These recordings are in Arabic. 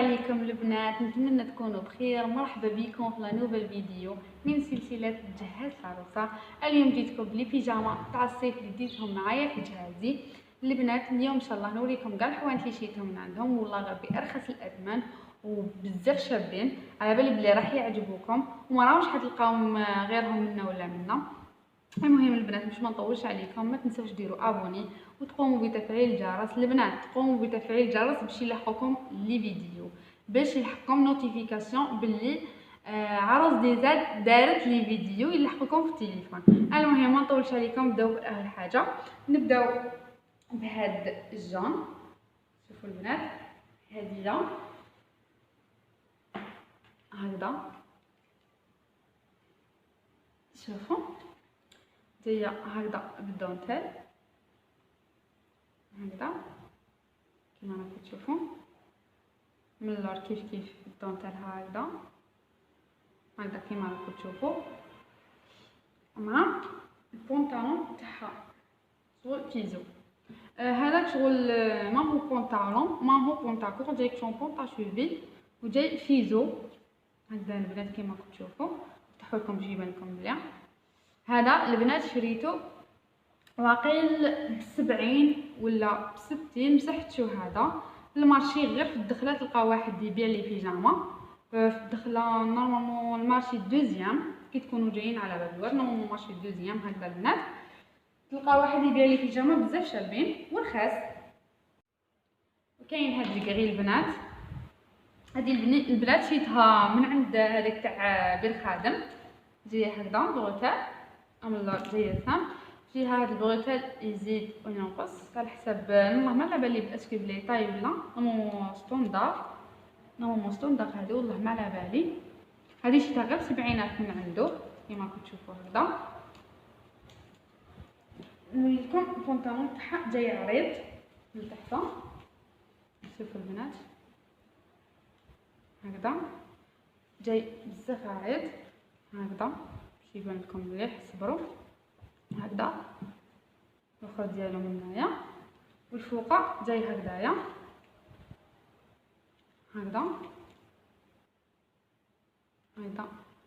عليكم البنات، نتمنى تكونوا بخير. مرحبا بكم في لا نوفيل فيديو من سلسله جهاز العروسه. اليوم جيتكم بلي بيجاما تاع الصيف اللي ديتهم معايا في جهازي البنات. اليوم ان شاء الله نوريكم كاع الحوانت اللي شريتهم من عندهم، والله غير بارخص الاثمان وبزاف شابين. على بالي بلي راح يعجبوكم وما راهوش حتلقاوهم غيرهم منا ولا منا. المهم البنات باش ما نطولش عليكم، ما تنسوش ديروا ابوني وتقوموا بتفعيل الجرس. البنات تقوموا بتفعيل الجرس باش يلحقكم لي فيديو، باش يلحقكم نوتيفيكاسيون باللي عروس ديزاد دارت لي فيديو يلحقكم في التليفون. المهم ما نطولش عليكم، نبداو باول حاجه. نبداو بهاد الجون. شوفوا البنات، هذه هكذا، شوفوا جايه هكذا بالدونتيل هكذا كيما راكم تشوفوا من اللور، كيف الدونتيل هكذا كيما راكم تشوفوا، مع البونطالون تاعها شغل كيزو. هذاك شغل ما هو بونطالون، ما هو بونطاكور، جاي شون بونطا شوفي وجاي فيزو هكذا البنات كيما راكم تشوفوا. نفتحو لكم باش يبان لكم مليح. هذا البنات شريته واقيل ب70 ولا ب60، مسحتو هذا المارشي غير في الدخله تلقى واحد يبيع لي بيجاما في الدخله. نورمالمون المارشي دوزيام كي تكونوا جايين على باب الواد، نورمالمون مارشي دوزيام هكذا البنات تلقى واحد يبيع لي بيجاما بزاف شابين ورخاص. وكاين هاد الكغي البنات، هادي البنات شريتها من عند هذاك تاع بير خادم، جايه هكذا بغوتال املا جايه ثان فيها. هاد البغوتال يزيد وينقص على حسب، والله ما على بالي باسكو بلي طاي ولا نورمالمون ستوندار. نورمالمون ستوندار هادي والله ما على بالي. هادي شريتها غير ب70 من عنده كيما راكم تشوفوا هكذا. نوريكم البونطالون تاعها جاي عريض من تحت، شوفوا البنات هكذا جاي بزاف عريض هكذا باش يبان لكم مليح. صبروا هكذا الاخر ديالو من هنايا، والفوقه جاي هكذايا هكذا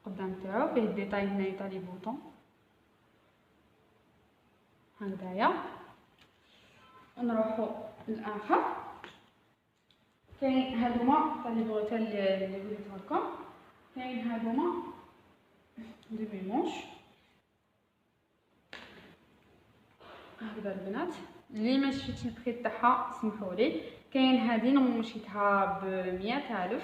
قدام تاعو فيه الديتاي هنايا تاع لي بوطون هكذايا. نروحو للاخر، كاين هادوما تاع لي بغوتال اللي قلتها لكم. كاين هادوما ديبي مونش هكذا البنات. اللي ما شفتش البري تاعها سمحولي. كاين هادي نورمالمون شريتها ب100,000،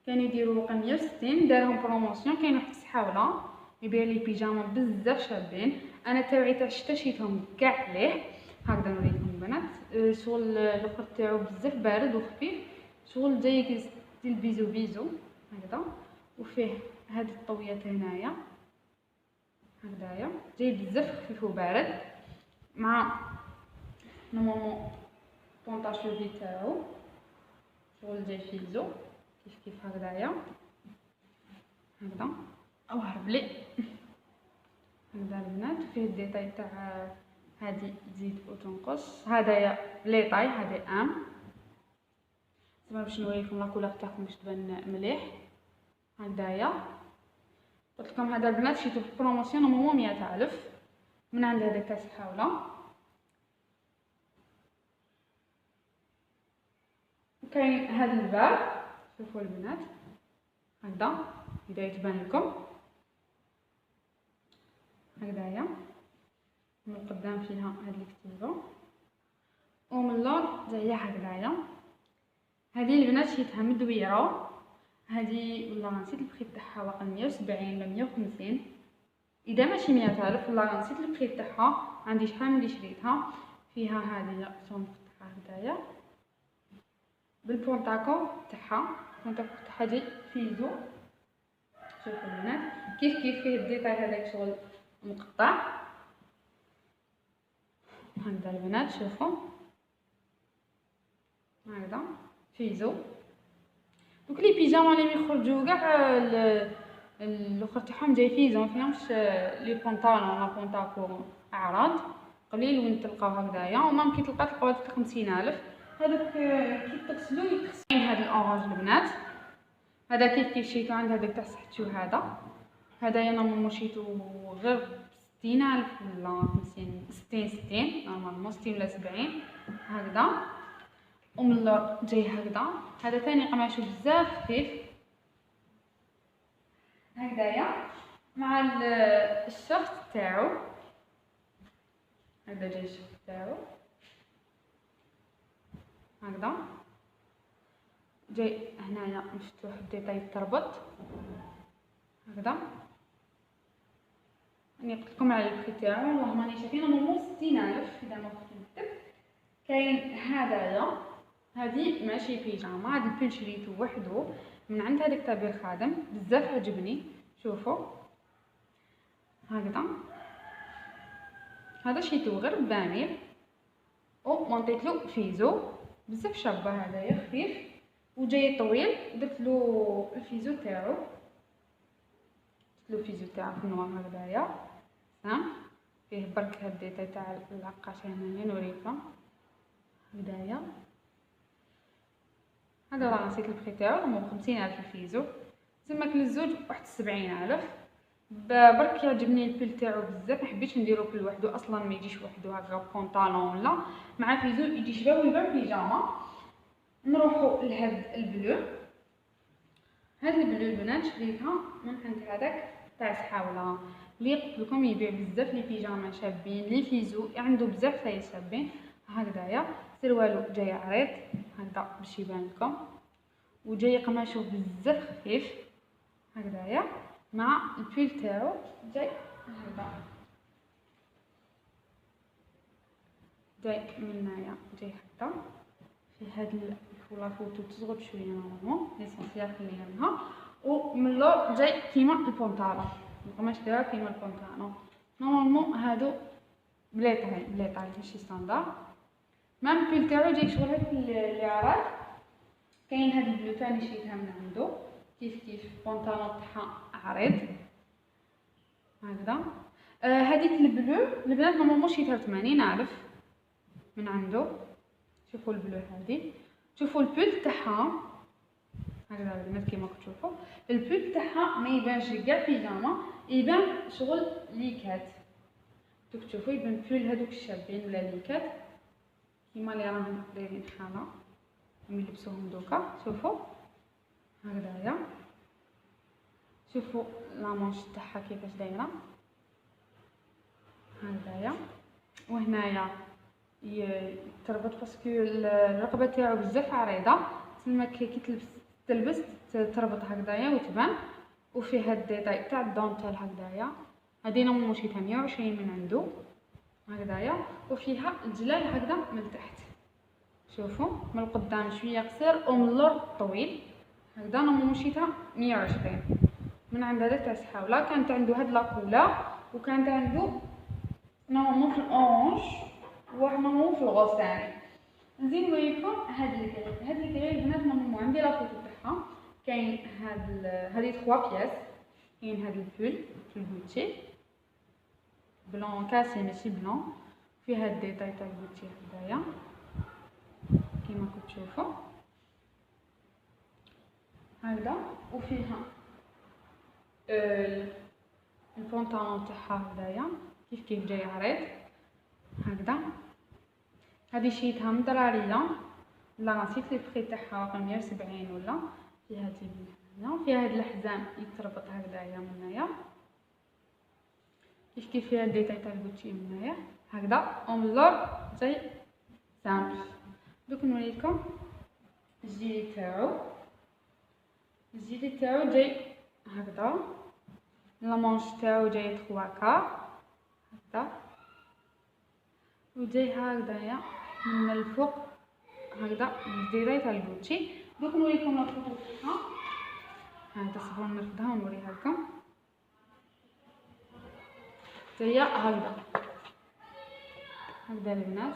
كانوا يديروا واقع 160، دارهم بروموسيون. كاين واحد الصحاوله يبيع لي بيجاما بزاف شابين، انا تاوعي تاع الشتا شريتهم كاع عليه هكذا. نوريكم البنات شغل الاخر تاعو بزاف بارد وخفيف، شغل جاي ديال بيزو هكذا، وفيه هاد الطويات هنايا هكذايا جاي بزاف خفيف وبارد، مع نورمالمون بونطا شوفي تاعو شغل جاي فيزو كيف هكذايا هكذا او هرب لي هكذا البنات. فيه الديتاي تاع هادي تزيد وتنقص، هدايا لي طاي هادي زعما باش نوريكم لا كولور تاعكم باش تبان مليح هكذايا. قلت لكم هذا البنات شريتو في بروموسيون نورمالمون 100,000 من عند هذاك تاع الصحاوله. وكاين هذا الباب، شوفوا البنات هكذا بدا يتبان لكم هكذايا. من القدام فيها هاد الكتيبه، ومن اللور جايه هكذايا. هذه البنات شريتها من دويرو، هذه والله نسيت البري تاعها واقع 170 ولا 150، اذا ماشي 100,000 والله نسيت البري تاعها. عندي شحال ملي شريتها. فيها هذه شلون تاعها هكذايا بالبونطاكو تاعها، البونطاكو تاعها جاي فيزو. شوفوا البنات كيف فيه الديتاي هذاك شغل مقطع هكذا البنات. شوفوا هكذا فيزو. دوك لي بيجاما اللي يخرجوا كاع الاخر تاعهم جاي فيزو، مفيهمش لي بونطالون ولا بونطاكو اعراض. قليل وين تلقاو هكذايا، وممكن تلقاوها ب50,000 هذاك كي تغسلو يتغسل. هاد الاورانج البنات، هذا كيف شيتو عند هذاك تاع صحتو. هذايا نورمالمون شيتو غير ب60,000 ولا 50 60 نورمالمون 60 ولا 70 هكذا. ومن اللور جاي هكذا. هذا ثاني قماشو بزاف خفيف هكذايا مع الشرط تاعو. هذا جاي الشرط تاعو هكذا، جاي هنايا مفتوح الديتاي تربط هكذا. راني قلت لكم على البري تاعو، والله ماني شايفين نورمالمون 60,000 اذا ما كنت نكتب. كاين هذايا، هذه ماشي بيجاما، هذا البول شريتو وحدو من عند هذاك تاع بير خادم، بزاف عجبني. شوفوا هكذا، هذا شريتو غير ب20 و مونطيتلو فيزو بزاف شابه. هذايا خفيف وجاي طويل، درتلو الفيزو تاعو، درتلو الفيزو تاعو في النوار هكذايا فيه برك هاد الديتاي تاع العقاشه هنايا نوريكم هكذايا. هذا راه نسيت البري تاعو، هو 50,000 الفيزو، تماك للزوج 71,000. برك يعجبني البول تاعو بزاف، محبيتش نديرو بول وحدو اصلا، ما يجيش وحدو هكا بونطالون ولا مع فيزو يجي شباب ويبان بيجاما. نروحو لهاد البلو. هاد البلو البنات شريتها من عند هذاك تاع سحاوله اللي قلت لكم يبيع بزاف لي بيجاما شابين، لي فيزو عنده بزاف تاع شابين هكذايا. سروالو جاي عريض هكذا باش يبان لكم، وجاي قماشو بزاف خفيف هكذايا مع البيل تاعو جاي هكذا، جاي من هنايا جاي هكذا في هاد الفوطو تزغب شويه نورمالمون ليسونسيال خليها منها. ومن اللور جاي كيما البونطالون، القماش تاعو كيما البونطالون نورمالمون. هادو بلي طاي ماشي ستاندار. مام البيل تاعو جاي شغل هاد العراض. كاين هاد البلو ثاني شريتها من عنده كيف البونطالون تاعها عريض هكذا. هذيك البلو البنات نورمالمون شريتها ب80,000 من عنده. شوفوا البلو هذه، شوفوا البول تاعها هكذا البنات كيما كتشوفوا. البول تاعها ما يبانش كاع بيجاما، يبان شغل ليكات. دوك تشوفوا يبان بول هذوك الشابين ولا ليكات كيما اللي راهم دايرين حاله يلبسوهم دوكا. شوفوا هكذايا، شوفوا لامونش تاعها كيفاش دايره هكذايا. وهنايا يتربط باسكو الرقبه تاعو بزاف عريضه، تما كي تلبس تربط هكذايا وتبان. وفيه هاد الديتاي تاع الدونتال هكذايا. هادي نورمالمون شريتها 120 من عنده هكذايا. وفيها الجلال هكذا من تحت، شوفوا من القدام شويه قصير ومن اللور طويل هكذا. نورمالمون شريتها 120 من عند هذا تاع سحاوله. كانت عنده هاد لاكولا، وكانت عنده نورمالمون في الاورانج وحنا في الغوص ثاني. نزيد نوريكم هاد الكري البنات نورمالمون عندي لا فوتو تاعها. كاين هادي 3 بياس. كاين هاد البول في الغوتشي بلون كاسي ماشي بلون، فيه هاد الديتاي تاع الغوتشي هدايا كيما كتشوفوا هكذا. وفيها البونطالون تاعها هدايا كيف جاي عريض هكذا. هذه شريتها من دراريه، لا نسيت لي بري تاعها 170 ولا. فيها هذه هنا، فيها هاد الحزام يتربط هكذايا من هنايا كيف فيها الديتاي تاع الغوتشي من هنايا هكذا. ومن اللور زي سامبل. دوك نوريكم الجيلي تاعو. الجيلي تاعو جاي هكذا، لامونش تاعو جاي 3 كار هكذا، وجاي هكذايا من الفوق هكذا الديتاي تاع الغوتشي. دوك نوريكم لا فوتو تاعها. هذا صبر نرفدها ونوريها لكم. هي هكذا البنات.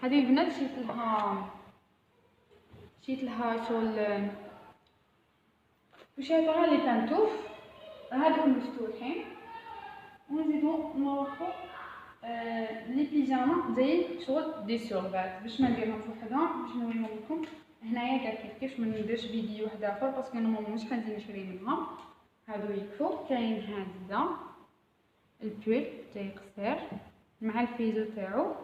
هذه البنات شيت لها شغل وشيطها لي بانتوف هذوك مفتوحين. ونزيدو نروحو لي بيجاما زي شغل دي سورفات باش ما نديرهمش وحدهم، باش نوريهم لكم هنايا كاع كيف ما نديرش فيديو واحد اخر باسكو انا مش غادي نشري منهم. هادو يكفو. كاين هذا البول جاي قصير مع الفيزو تاعو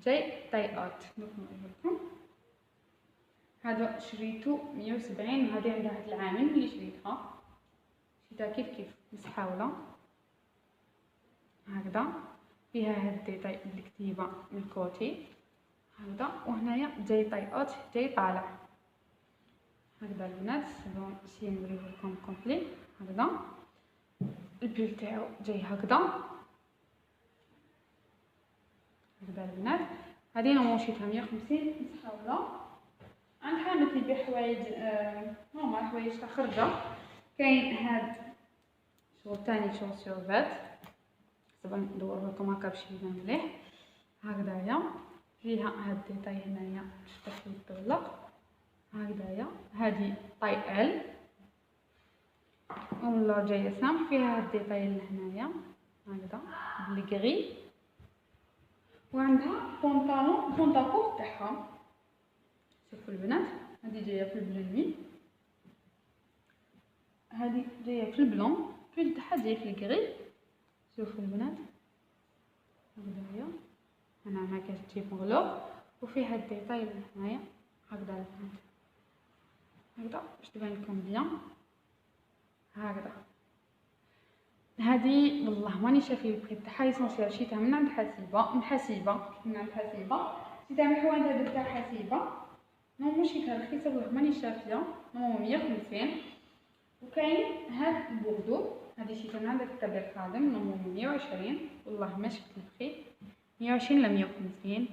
جاي طاي اوت. دوك نوريه لكم. هذا شريتو 170. هذه عندها واحد العامين اللي شريتها كيف مسحاوله هكذا، فيها هاد الديتاي الكتيبه من الكوتي هكذا، وهنايا جاي طاي اوت جاي طالع هكذا البنات. بون نسيي نوريه لكم كومبلي هكذا. البول تاعو جاي هكذا البنات. هذه انا مشيتها 150 مسحاوله عند حامل يبيع حوايج نورمال، حوايج تاع خرجه. كاين هاد شغل تاني شغل سيرفات، دابا ندور لكم هكا باش يبان مليح هكذايا. فيها هاد الديتاي هنايا باش يطلق هكذايا. هادي طاي ال والله جايه سامح. فيها هاد الديتاي لهنايا هكذا بالكري، وعندها بونطاكو تاعها. شوفوا البنات هذه جايه في البلوني، هذه جايه في البلون، البول تاعها جاي في الكري. شوفوا البنات هكذايا. هنا ما كاش تجيب مغلوق، وفيها الديتاي هنايا هكذا البنات هكذا باش تبان لكم بيان هكذا. هذه والله ماني شافيه البري تاعها ايسونسيال، شريتها من عند حسيبه شريتها من الحوانت تاع حسيبه. نو شريتها رخيصه والله ماني شافيه، نو 150. وكاين هاد البوردو، هذه شريتها من عند الكتاب الخادم نو 120 والله ما شفت البري 120 ل 150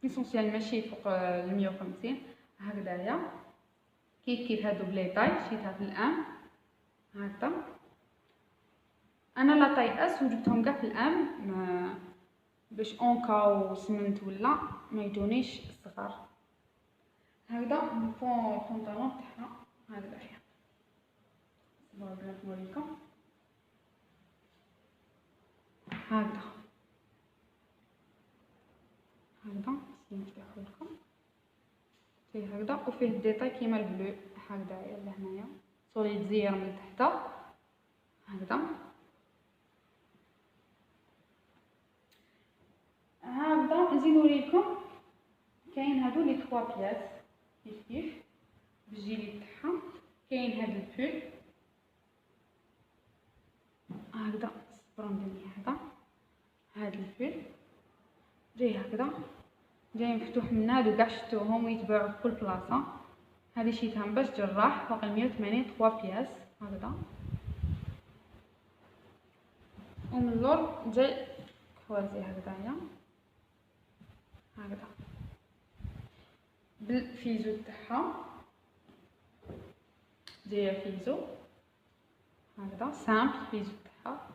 ايسونسيال ماشي فوق 150 هكذايا. كيف هادو بلي طاي شريتها في الام هكذا. انا لا طاي اس وجبتهم كاع في الام باش اونكا وسمنت ولا ما يجونيش صغار هكذا. البونطالون تاعها هكذايا. بغيت نوريكم هكذا نفتحو لكم فيه هكذا، وفيه الديتاي كيما البلو هكذايا لهنايا صوليد زير من تحت هكذا. نزيد نوريكم. كاين هادو لي 3 بياس كيف بالجيلي تاعها. كاين هاد البول هكذا سبراندني هذا. هاد البول جاي هكذا جاي مفتوح من هادو كاع شفتوهم يتباعوا في كل بلاصه. هذه شيتها باش جراح فوق 180 3 بياس هكذا. ومن اللور جاي خوازي هكذايا هكذا بالفيزو تاعها جايه فيزو هكذا سامبل فيزو تاعها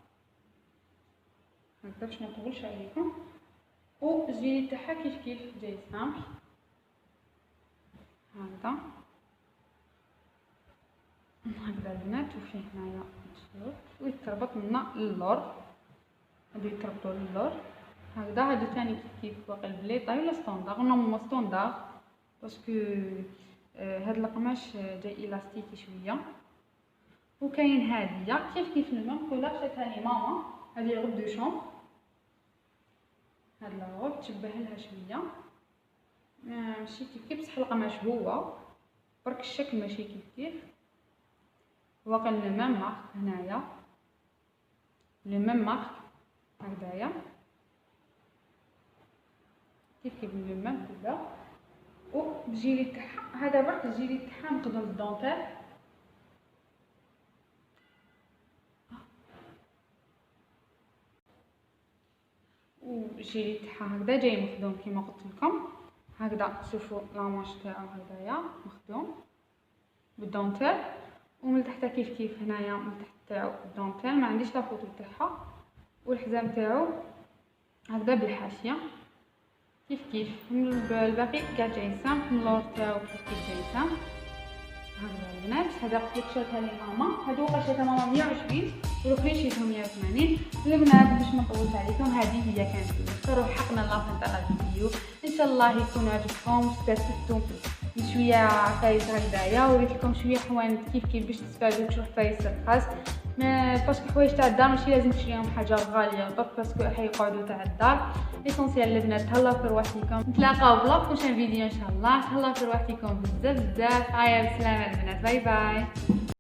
هكذا باش ما نطولش عليكم. والجيلي تاعها كيف جاي سامبل هكذا البنات. وفيه هنايا الشروط ويتربط من اللور، هادو يتربطوا للور هكذا. هادو ثاني كيف واقع البلي طاي ولا ستوندار نورمالمون ستوندار باسكو هاد القماش جاي الاستيكي شويه. وكاين هاديه كيف المام كولر شريتها لي ماما. هذه غوب دو شومبر، هاد لا غوب تشبه لها شويه ماشي كيف بصح القماش هو برك الشكل ماشي كيف واقع المام مارك هنايا لو ميم مارك هكذايا كيف لو ميم كولر. وبالجيلي تاعها هذا برك الجيلي تاعها مخدوم بالدونتيل والجيلي تاعها هكذا جاي مخدوم كيما قلت لكم هكذا. شوفوا لاماش تاعو هكذايا مخدوم بالدونتيل. ومن تحت كيف هنايا من تحت تاعو الدونتيل ما عنديش لا فوتو تاعها. والحزام تاعو هكذا بالحاشيه كيف من الباقي كاع جاي سامبل. من اللور تاعو كيف جاي سامبل هذا البنات هذا قلت لك شريتها لي ماما، هادو شريتها ماما 120 والاخرين شريتهم 180. البنات باش ما نطولش عليكم هذه هي كانت المشترى وحقنا لافين تاع الفيديو. ان شاء الله يكون عجبكم واستفدتوا من شويه عفايس هكذايا، وريت لكم شويه حوانت كيف باش تستفادوا تشوفوا عفايس رخاص. ما باسكو حوايج تاع الدار ماشي لازم تشريهم حاجه غاليه باسكو حيقعدوا تاع الدار. ليسونسيال البنات تهلاو في رواحكم، نتلاقاو بلا بروشين فيديو ان شاء الله. تهلاو في رواحكم بزاف بزاف. هيا بسلامه البنات، باي باي.